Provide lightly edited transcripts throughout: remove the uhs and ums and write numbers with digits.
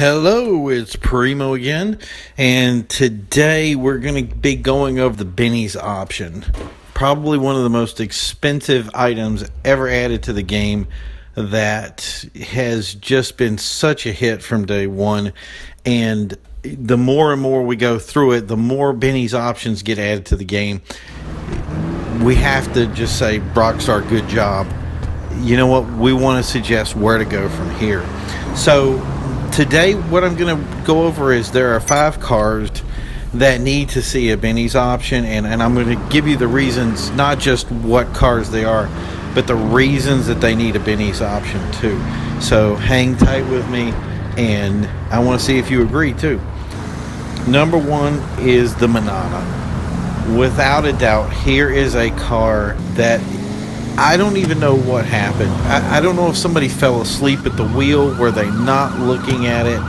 Hello, it's Primo again, and today we're going to be going over the Benny's option. Probably one of the most expensive items ever added to the game that has just been such a hit from day one, and the more and more we go through it, the more Benny's options get added to the game. We have to just say, Rockstar, good job. You know what? We want to suggest where to go from here. So today, what I'm going to go over is there are 5 cars that need to see a Benny's option, and I'm going to give you the reasons, not just what cars they are, but the reasons that they need a Benny's option too. So hang tight with me, and I want to see if you agree too. Number 1 is the Manana. Without a doubt, here is a car that I don't even know what happened. I don't know if somebody fell asleep at the wheel. Were they not looking at it?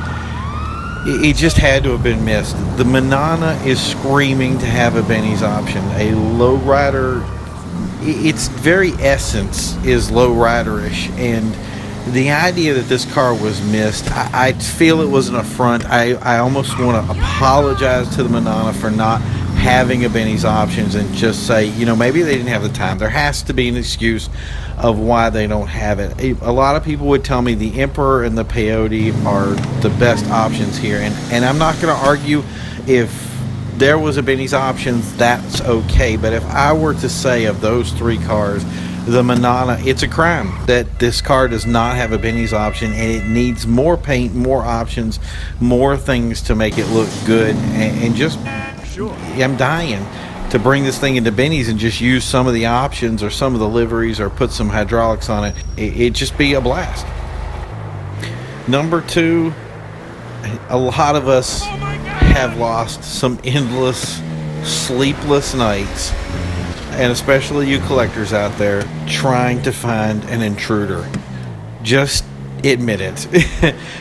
It just had to have been missed. The Manana is screaming to have a Benny's option. A lowrider, its very essence is lowriderish, and the idea that this car was missed, I feel it was an affront. I almost want to apologize to the Manana for not having a Benny's options and just say, you know, maybe they didn't have the time. There has to be an excuse of why they don't have it. A lot of people would tell me the Emperor and the Peyote are the best options here, and I'm not going to argue. If there was a Benny's options, that's okay, but if I were to say of those 3 cars, the Manana, it's a crime that this car does not have a Benny's option, and it needs more paint, more options, more things to make it look good, and just I'm dying to bring this thing into Benny's and just use some of the options or some of the liveries or put some hydraulics on it. It'd just be a blast. Number 2, a lot of us have lost some endless, sleepless nights, and especially you collectors out there, trying to find an Intruder. Just admit it.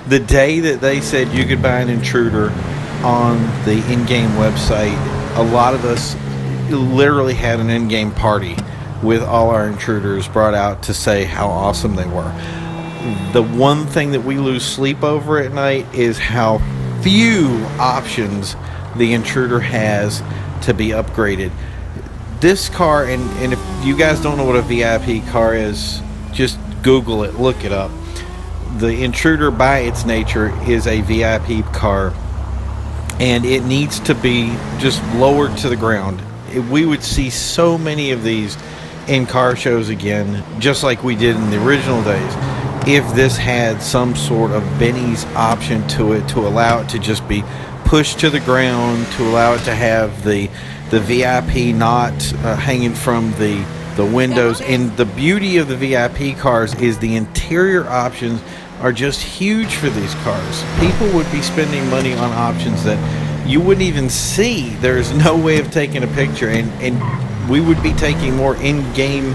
The day that they said you could buy an Intruder on the in-game website, a lot of us literally had an in-game party with all our Intruders brought out to say how awesome they were. The one thing that we lose sleep over at night is how few options the Intruder has to be upgraded. This car, and if you guys don't know what a VIP car is, just Google it, look it up. The Intruder, by its nature, is a VIP car, and it needs to be just lowered to the ground. We would see so many of these in car shows again, just like we did in the original days, if this had some sort of Benny's option to it, to allow it to just be pushed to the ground, to allow it to have the VIP not hanging from the windows. And the beauty of the VIP cars is the interior options are just huge for these cars. People would be spending money on options that you wouldn't even see. There's no way of taking a picture, and we would be taking more in-game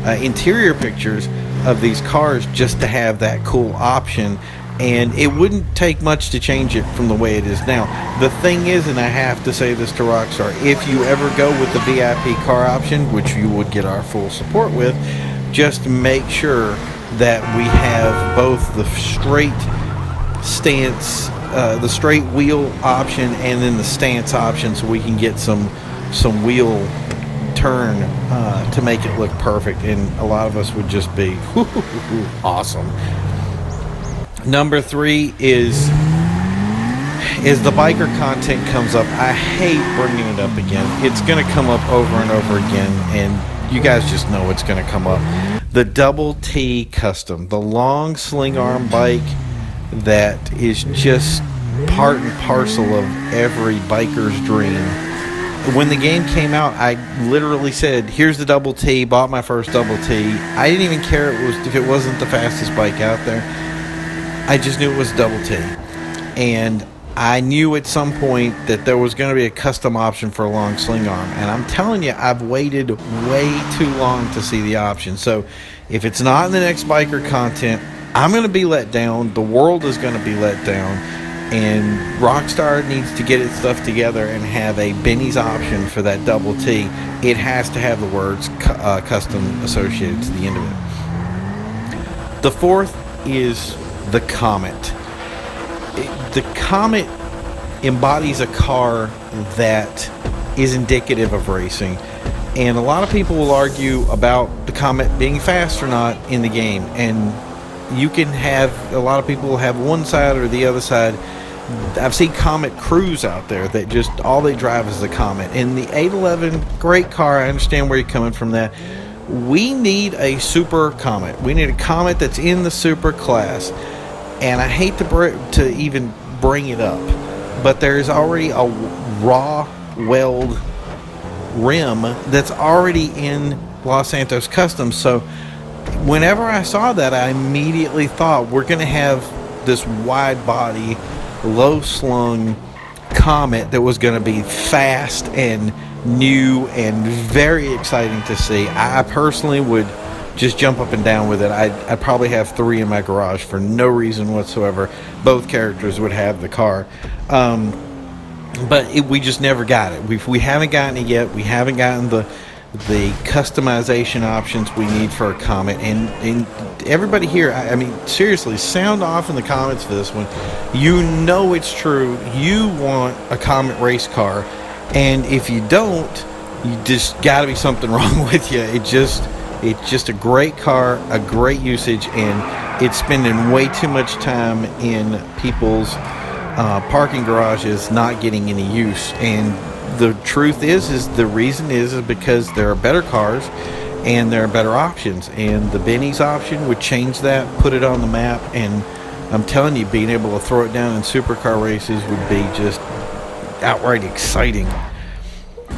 interior pictures of these cars just to have that cool option, and it wouldn't take much to change it from the way it is now. The thing is, and I have to say this to Rockstar, if you ever go with the VIP car option, which you would get our full support with, just make sure that we have both the straight stance, the straight wheel option, and then the stance option, so we can get some wheel turn to make it look perfect, and a lot of us would just be awesome. Number 3 is the biker content comes up. I hate bringing it up again. It's going to come up over and over again, and you guys just know it's going to come up. The Double T Custom, the long sling arm bike that is just part and parcel of every biker's dream. When the game came out, I literally said, here's the Double T, bought my first Double T. I didn't even care if it wasn't the fastest bike out there. I just knew it was Double T. And I knew at some point that there was going to be a custom option for a long sling arm. And I'm telling you, I've waited way too long to see the option. So if it's not in the next biker content, I'm going to be let down. The world is going to be let down. And Rockstar needs to get its stuff together and have a Benny's option for that Double T. It has to have the words custom associated to the end of it. The 4th is the Comet. the Comet embodies a car that is indicative of racing. And a lot of people will argue about the Comet being fast or not in the game. And you can have, a lot of people will have one side or the other side. I've seen Comet crews out there that just, all they drive is the Comet. And the 811, great car, I understand where you're coming from that. We need a super Comet. We need a Comet that's in the super class. And I hate to even bring it up, but there's already a raw weld rim that's already in Los Santos Custom. So whenever I saw that, I immediately thought we're going to have this wide body, low slung Comet that was going to be fast and new and very exciting to see. I personally would just jump up and down with it. I'd probably have 3 in my garage for no reason whatsoever. Both characters would have the car. But we just never got it. We haven't gotten it yet. We haven't gotten the customization options we need for a Comet. And everybody here, I mean, seriously, sound off in the comments for this one. You know it's true. You want a Comet race car. And if you don't, you just got to be something wrong with you. It's just a great car, a great usage, and it's spending way too much time in people's parking garages not getting any use. And the truth is the reason is because there are better cars and there are better options, and the Benny's option would change that, put it on the map. And I'm telling you, being able to throw it down in supercar races would be just outright exciting.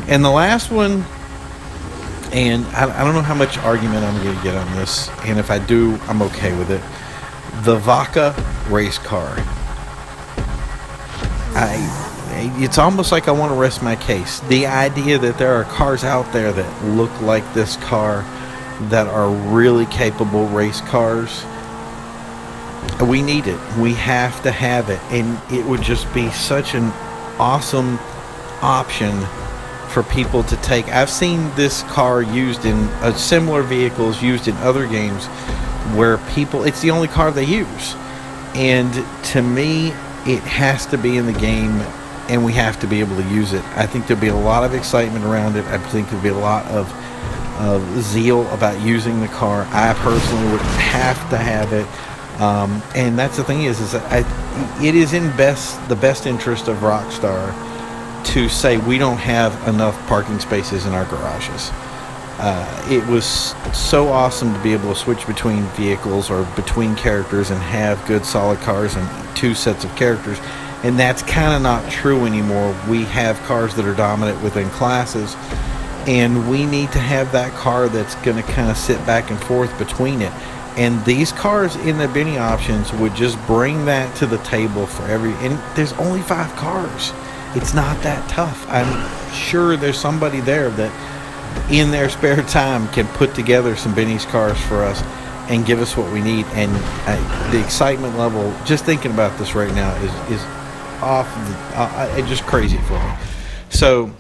And the last one, and I don't know how much argument I'm going to get on this, and if I do, I'm okay with it. The Vaca race car. It's almost like I want to rest my case. The idea that there are cars out there that look like this car that are really capable race cars, we need it. We have to have it. And it would just be such an awesome option for people to take. I've seen this car used in similar vehicles used in other games where people, it's the only car they use. And to me, it has to be in the game, and we have to be able to use it. I think there'll be a lot of excitement around it. I think there'll be a lot of zeal about using the car. I personally would have to have it. And that's the thing is that it is in the best interest of Rockstar to say we don't have enough parking spaces in our garages. It was so awesome to be able to switch between vehicles or between characters and have good solid cars and 2 sets of characters. And that's kind of not true anymore. We have cars that are dominant within classes, and we need to have that car that's going to kind of sit back and forth between it. And these cars in the Benny options would just bring that to the table for and there's only 5 cars. It's not that tough. I'm sure there's somebody there that in their spare time can put together some Benny's cars for us and give us what we need. And the excitement level, just thinking about this right now, is off just crazy for me. So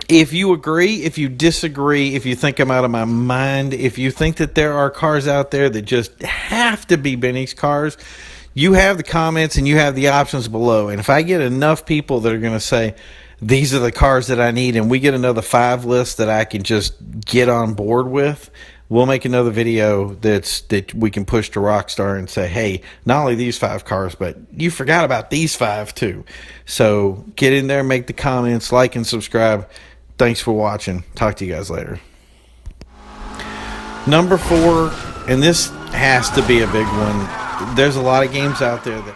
if you agree, if you disagree, if you think I'm out of my mind, if you think that there are cars out there that just have to be Benny's cars, you have the comments and you have the options below. And if I get enough people that are going to say these are the cars that I need, and we get another 5 lists that I can just get on board with, we'll make another video that we can push to Rockstar and say, hey, not only these 5 cars, but you forgot about these 5 too. So get in there, make the comments, like and subscribe. Thanks for watching. Talk to you guys later. Number 4, and this has to be a big one. There's a lot of games out there that